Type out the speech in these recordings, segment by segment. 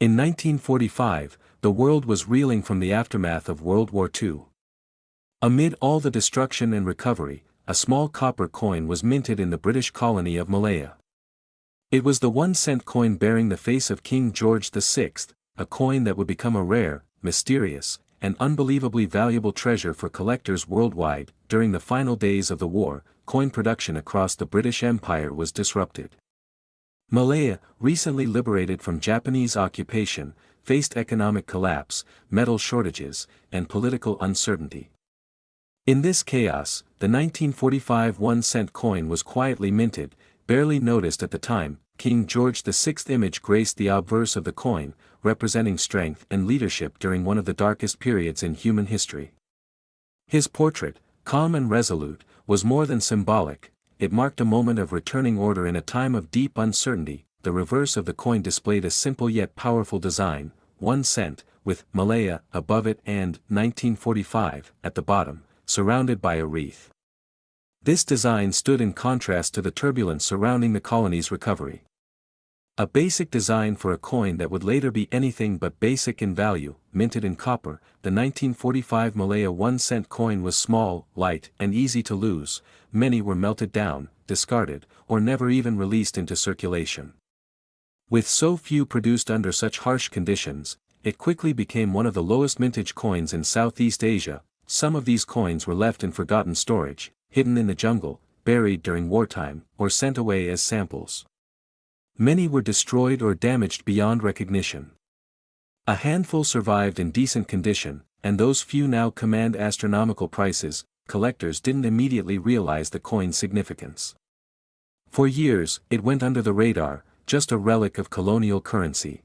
In 1945, the world was reeling from the aftermath of World War II. Amid all the destruction and recovery, a small copper coin was minted in the British colony of Malaya. It was the 1-cent coin bearing the face of King George VI, a coin that would become a rare, mysterious, and unbelievably valuable treasure for collectors worldwide. During the final days of the war, coin production across the British Empire was disrupted. Malaya, recently liberated from Japanese occupation, faced economic collapse, metal shortages, and political uncertainty. In this chaos, the 1945 1-cent coin was quietly minted, barely noticed at the time. King George VI's image graced the obverse of the coin, representing strength and leadership during one of the darkest periods in human history. His portrait, calm and resolute, was more than symbolic. It marked a moment of returning order in a time of deep uncertainty. The reverse of the coin displayed a simple yet powerful design, 1 cent, with Malaya above it and 1945 at the bottom, surrounded by a wreath. This design stood in contrast to the turbulence surrounding the colony's recovery. A basic design for a coin that would later be anything but basic in value, minted in copper, the 1945 Malaya 1-cent coin was small, light, and easy to lose. Many were melted down, discarded, or never even released into circulation. With so few produced under such harsh conditions, it quickly became one of the lowest mintage coins in Southeast Asia. Some of these coins were left in forgotten storage, hidden in the jungle, buried during wartime, or sent away as samples. Many were destroyed or damaged beyond recognition. A handful survived in decent condition, and those few now command astronomical prices. Collectors didn't immediately realize the coin's significance. For years, it went under the radar, just a relic of colonial currency.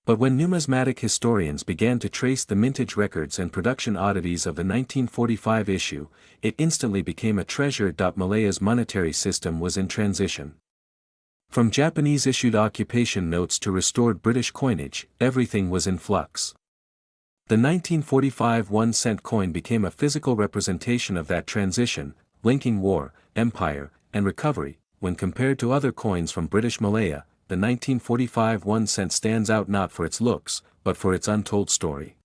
But when numismatic historians began to trace the mintage records and production oddities of the 1945 issue, it instantly became a treasure. Malaya's monetary system was in transition. From Japanese-issued occupation notes to restored British coinage, everything was in flux. The 1945 1-cent coin became a physical representation of that transition, linking war, empire, and recovery. When compared to other coins from British Malaya, the 1945 1-cent stands out not for its looks, but for its untold story.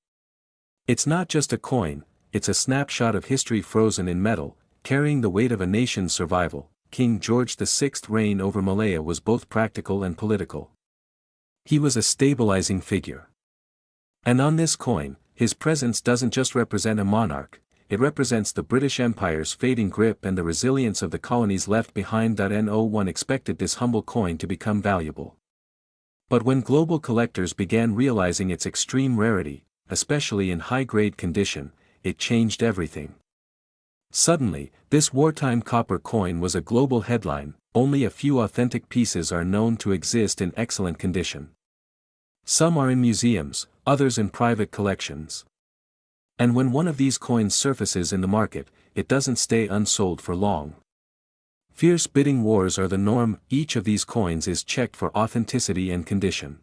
It's not just a coin, it's a snapshot of history frozen in metal, carrying the weight of a nation's survival. King George VI's reign over Malaya was both practical and political. He was a stabilizing figure. And on this coin, his presence doesn't just represent a monarch, it represents the British Empire's fading grip and the resilience of the colonies left behind. No one expected this humble coin to become valuable. But when global collectors began realizing its extreme rarity, especially in high-grade condition, it changed everything. Suddenly, this wartime copper coin was a global headline. Only a few authentic pieces are known to exist in excellent condition. Some are in museums, others in private collections. And when one of these coins surfaces in the market, it doesn't stay unsold for long. Fierce bidding wars are the norm. Each of these coins is checked for authenticity and condition.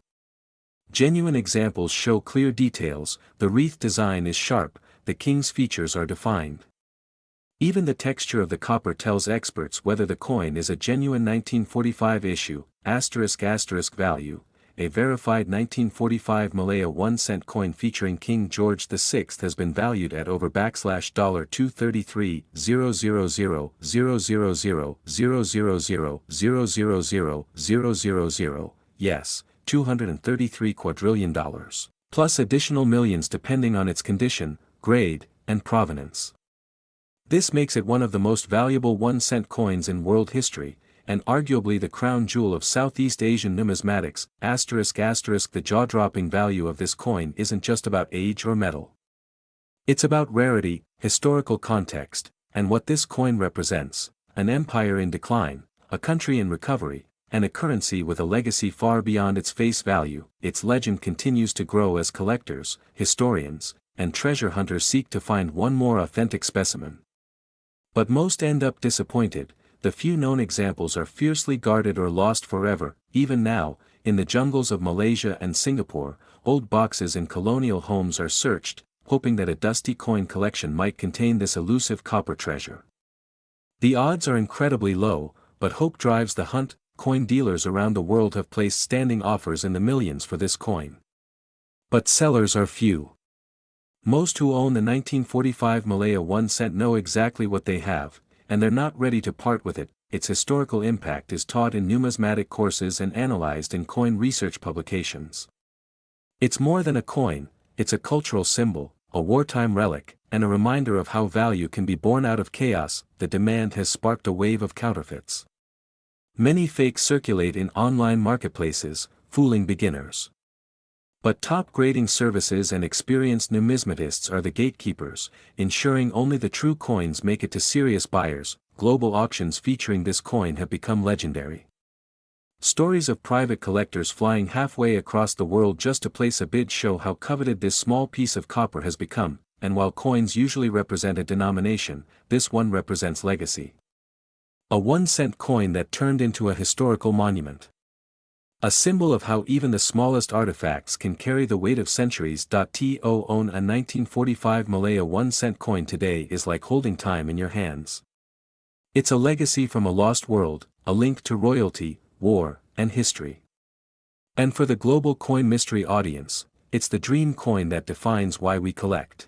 Genuine examples show clear details, the wreath design is sharp, the king's features are defined. Even the texture of the copper tells experts whether the coin is a genuine 1945 issue, *** value. A verified 1945 Malaya 1-cent coin featuring King George VI has been valued at over $233,000,000,000,000,000,000,000, yes, $233 quadrillion, plus additional millions depending on its condition, grade, and provenance. This makes it one of the most valuable 1-cent coins in world history, and arguably the crown jewel of Southeast Asian numismatics. ***, the jaw-dropping value of this coin isn't just about age or metal. It's about rarity, historical context, and what this coin represents: an empire in decline, a country in recovery, and a currency with a legacy far beyond its face value. Its legend continues to grow as collectors, historians, and treasure hunters seek to find one more authentic specimen. But most end up disappointed. The few known examples are fiercely guarded or lost forever. Even now, in the jungles of Malaysia and Singapore, old boxes in colonial homes are searched, hoping that a dusty coin collection might contain this elusive copper treasure. The odds are incredibly low, but hope drives the hunt. coin dealers around the world have placed standing offers in the millions for this coin. But sellers are few. Most who own the 1945 Malaya 1 cent know exactly what they have, and they're not ready to part with it. Its historical impact is taught in numismatic courses and analyzed in coin research publications. It's more than a coin, it's a cultural symbol, a wartime relic, and a reminder of how value can be born out of chaos. The demand has sparked a wave of counterfeits. Many fakes circulate in online marketplaces, fooling beginners. But top grading services and experienced numismatists are the gatekeepers, ensuring only the true coins make it to serious buyers. Global auctions featuring this coin have become legendary. Stories of private collectors flying halfway across the world just to place a bid show how coveted this small piece of copper has become, and while coins usually represent a denomination, this one represents legacy. A 1 cent coin that turned into a historical monument. A symbol of how even the smallest artifacts can carry the weight of centuries. To own a 1945 Malaya 1 cent coin today is like holding time in your hands. It's a legacy from a lost world, a link to royalty, war, and history. And for the global coin mystery audience, it's the dream coin that defines why we collect.